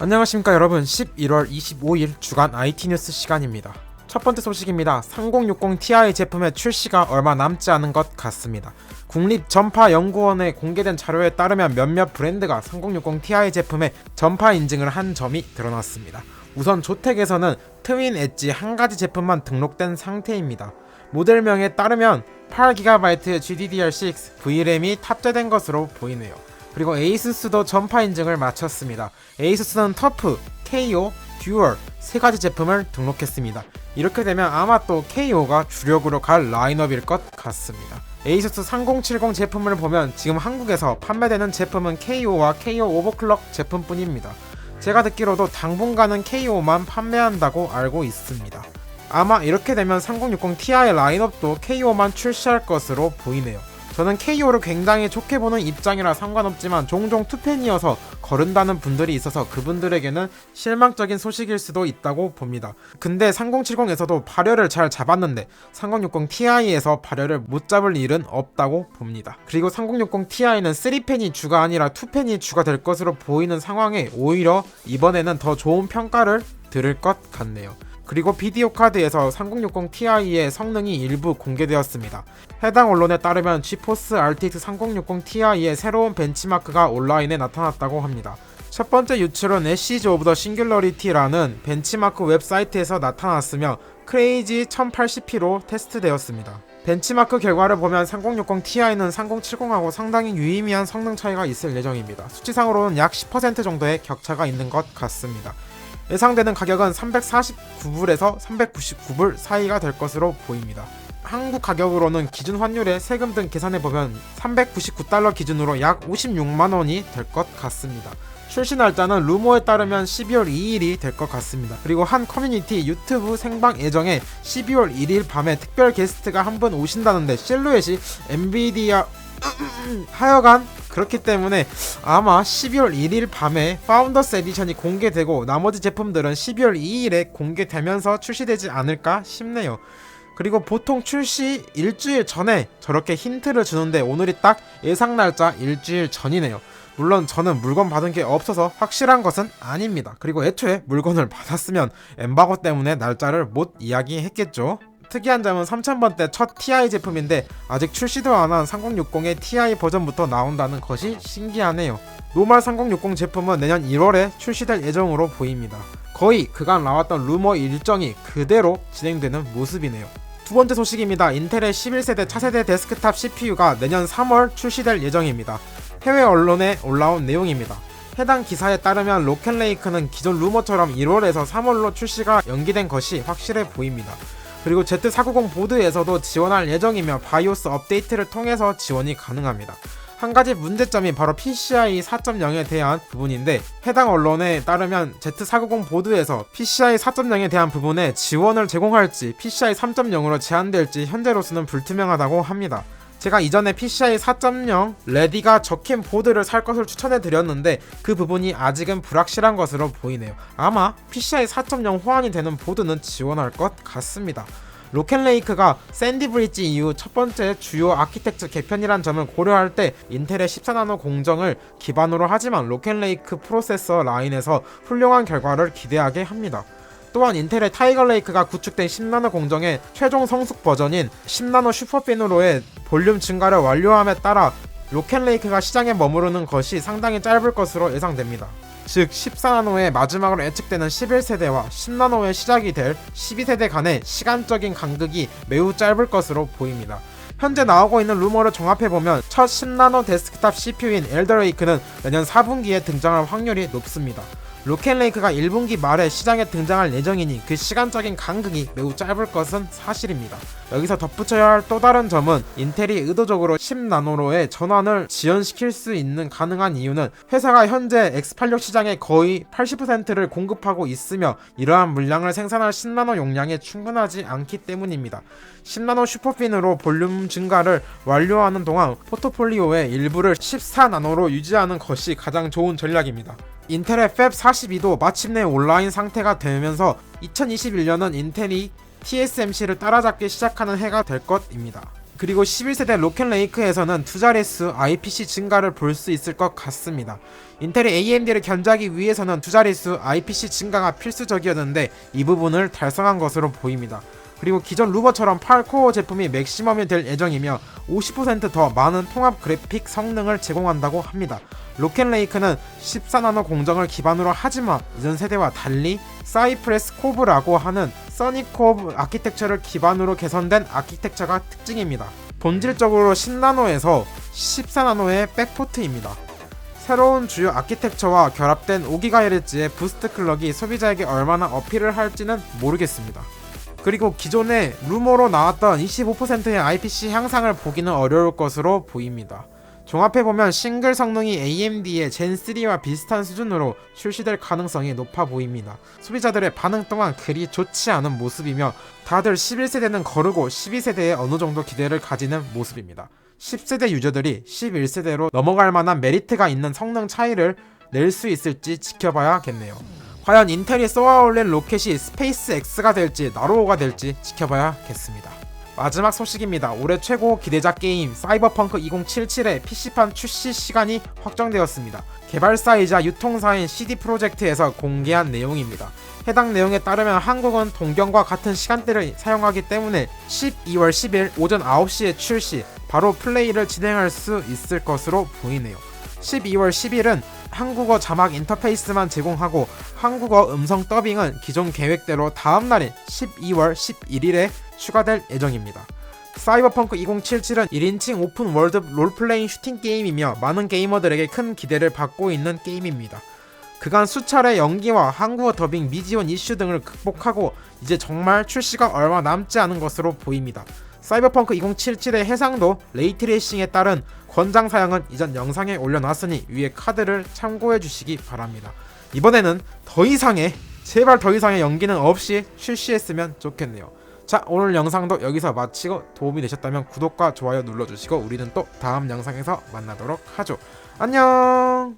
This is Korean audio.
안녕하십니까 여러분. 11월 25일 주간 IT 뉴스 시간입니다. 첫 번째 소식입니다. 3060 Ti 제품의 출시가 얼마 남지 않은 것 같습니다. 국립전파연구원에 공개된 자료에 따르면 몇몇 브랜드가 3060 Ti 제품의 전파 인증을 한 점이 드러났습니다. 우선 조텍에서는 트윈 엣지 한 가지 제품만 등록된 상태입니다. 모델명에 따르면 8GB GDDR6 VRAM이 탑재된 것으로 보이네요. 그리고 에이수스도 전파 인증을 마쳤습니다. 에이수스는 터프, KO, 듀얼 세 가지 제품을 등록했습니다. 이렇게 되면 아마 또 KO가 주력으로 갈 라인업일 것 같습니다. 에이수스 3070 제품을 보면 지금 한국에서 판매되는 제품은 KO와 KO 오버클럭 제품뿐입니다. 제가 듣기로도 당분간은 KO만 판매한다고 알고 있습니다. 아마 이렇게 되면 3060 Ti 라인업도 KO만 출시할 것으로 보이네요. 저는 KO를 굉장히 좋게 보는 입장이라 상관없지만 종종 투팬이어서 거른다는 분들이 있어서 그분들에게는 실망적인 소식일 수도 있다고 봅니다. 근데 3070에서도 발열을 잘 잡았는데 3060 Ti에서 발열을 못 잡을 일은 없다고 봅니다. 그리고 3060 Ti는 3펜이 주가 아니라 2펜이 주가 될 것으로 보이는 상황에 오히려 이번에는 더 좋은 평가를 들을 것 같네요. 그리고 비디오 카드에서 3060 Ti의 성능이 일부 공개되었습니다. 해당 언론에 따르면 지포스 RTX 3060 Ti의 새로운 벤치마크가 온라인에 나타났다고 합니다. 첫 번째 유출은 애시즈 오브 더 싱귤러리티라는 벤치마크 웹사이트에서 나타났으며 크레이지 1080p로 테스트되었습니다. 벤치마크 결과를 보면 3060 Ti는 3070하고 상당히 유의미한 성능 차이가 있을 예정입니다. 수치상으로는 약 10% 정도의 격차가 있는 것 같습니다. 예상되는 가격은 349불에서 399불 사이가 될 것으로 보입니다. 한국 가격으로는 기준 환율에 세금 등 계산해보면 399달러 기준으로 약 56만원이 될 것 같습니다. 출시 날짜는 루머에 따르면 12월 2일이 될 것 같습니다. 그리고 한 커뮤니티 유튜브 생방 예정에 12월 1일 밤에 특별 게스트가 한 분 오신다는데 실루엣이 엔비디아 하여간 그렇기 때문에 아마 12월 1일 밤에 파운더스 에디션이 공개되고 나머지 제품들은 12월 2일에 공개되면서 출시되지 않을까 싶네요. 그리고 보통 출시 일주일 전에 저렇게 힌트를 주는데 오늘이 딱 예상 날짜 일주일 전이네요. 물론 저는 물건 받은 게 없어서 확실한 것은 아닙니다. 그리고 애초에 물건을 받았으면 엠바고 때문에 날짜를 못 이야기했겠죠. 특이한 점은 3000번대 첫 TI 제품인데 아직 출시도 안한 3060의 TI 버전부터 나온다는 것이 신기하네요. 노멀 3060 제품은 내년 1월에 출시될 예정으로 보입니다. 거의 그간 나왔던 루머 일정이 그대로 진행되는 모습이네요. 두 번째 소식입니다. 인텔의 11세대 차세대 데스크탑 CPU가 내년 3월 출시될 예정입니다. 해외 언론에 올라온 내용입니다. 해당 기사에 따르면 로켓레이크는 기존 루머처럼 1월에서 3월로 출시가 연기된 것이 확실해 보입니다. 그리고 Z490 보드에서도 지원할 예정이며 바이오스 업데이트를 통해서 지원이 가능합니다. 한 가지 문제점이 바로 PCIe 4.0에 대한 부분인데 해당 언론에 따르면 Z490 보드에서 PCIe 4.0에 대한 부분에 지원을 제공할지 PCIe 3.0으로 제한될지 현재로서는 불투명하다고 합니다. 제가 이전에 PCIe 4.0 레디가 적힌 보드를 살 것을 추천해 드렸는데 그 부분이 아직은 불확실한 것으로 보이네요. 아마 PCIe 4.0 호환이 되는 보드는 지원할 것 같습니다. 로켓레이크가 샌디 브릿지 이후 첫 번째 주요 아키텍처 개편이란 점을 고려할 때 인텔의 14나노 공정을 기반으로 하지만 로켓레이크 프로세서 라인에서 훌륭한 결과를 기대하게 합니다. 또한 인텔의 타이거 레이크가 구축된 10나노 공정의 최종 성숙 버전인 10나노 슈퍼피누로의 볼륨 증가를 완료함에 따라 로켓 레이크가 시장에 머무르는 것이 상당히 짧을 것으로 예상됩니다. 즉 14나노의 마지막으로 예측되는 11세대와 10나노의 시작이 될 12세대 간의 시간적인 간극이 매우 짧을 것으로 보입니다. 현재 나오고 있는 루머를 종합해보면 첫 10나노 데스크탑 CPU인 엘더레이크는 내년 4분기에 등장할 확률이 높습니다. 로켓레이크가 1분기 말에 시장에 등장할 예정이니 그 시간적인 간극이 매우 짧을 것은 사실입니다. 여기서 덧붙여야 할 또 다른 점은 인텔이 의도적으로 10나노로의 전환을 지연시킬 수 있는 가능한 이유는 회사가 현재 X86 시장의 거의 80%를 공급하고 있으며 이러한 물량을 생산할 10나노 용량에 충분하지 않기 때문입니다. 10나노 슈퍼핀으로 볼륨 증가를 완료하는 동안 포트폴리오의 일부를 14나노로 유지하는 것이 가장 좋은 전략입니다. 인텔의 팹42도 마침내 온라인 상태가 되면서 2021년은 인텔이 TSMC를 따라잡기 시작하는 해가 될 것입니다. 그리고 11세대 로켓레이크에서는 두 자릿수 IPC 증가를 볼 수 있을 것 같습니다. 인텔이 AMD를 견제하기 위해서는 두 자릿수 IPC 증가가 필수적이었는데 이 부분을 달성한 것으로 보입니다. 그리고 기존 루버처럼 8코어 제품이 맥시멈이 될 예정이며 50%더 많은 통합 그래픽 성능을 제공한다고 합니다. 로켓레이크는 14나노 공정을 기반으로 하지만 이전 세대와 달리 사이프레스 코브라고 하는 써니코브 아키텍처를 기반으로 개선된 아키텍처가 특징입니다. 본질적으로 10나노에서 14나노의 백포트입니다. 새로운 주요 아키텍처와 결합된 5GHz의 부스트 클럭이 소비자에게 얼마나 어필을 할지는 모르겠습니다. 그리고 기존에 루머로 나왔던 25%의 IPC 향상을 보기는 어려울 것으로 보입니다. 종합해보면 싱글 성능이 AMD의 젠3와 비슷한 수준으로 출시될 가능성이 높아 보입니다. 소비자들의 반응 또한 그리 좋지 않은 모습이며 다들 11세대는 거르고 12세대에 어느정도 기대를 가지는 모습입니다. 10세대 유저들이 11세대로 넘어갈 만한 메리트가 있는 성능 차이를 낼 수 있을지 지켜봐야겠네요. 과연 인텔이 쏘아올린 로켓이 스페이스 X가 될지 나로우가 될지 지켜봐야겠습니다. 마지막 소식입니다. 올해 최고 기대작 게임 사이버펑크 2077의 PC판 출시 시간이 확정되었습니다. 개발사이자 유통사인 CD 프로젝트에서 공개한 내용입니다. 해당 내용에 따르면 한국은 동경과 같은 시간대를 사용하기 때문에 12월 10일 오전 9시에 출시, 바로 플레이를 진행할 수 있을 것으로 보이네요. 12월 10일은 한국어 자막 인터페이스만 제공하고 한국어 음성 더빙은 기존 계획대로 다음날인 12월 11일에 추가될 예정입니다. 사이버펑크 2077은 1인칭 오픈 월드 롤플레잉 슈팅 게임이며 많은 게이머들에게 큰 기대를 받고 있는 게임입니다. 그간 수차례 연기와 한국어 더빙 미지원 이슈 등을 극복하고 이제 정말 출시가 얼마 남지 않은 것으로 보입니다. 사이버펑크 2077의 해상도 레이트레이싱에 따른 권장 사양은 이전 영상에 올려놨으니 위에 카드를 참고해 주시기 바랍니다. 이번에는 제발 더 이상의 연기는 없이 출시했으면 좋겠네요. 자, 오늘 영상도 여기서 마치고 도움이 되셨다면 구독과 좋아요 눌러주시고 우리는 또 다음 영상에서 만나도록 하죠. 안녕.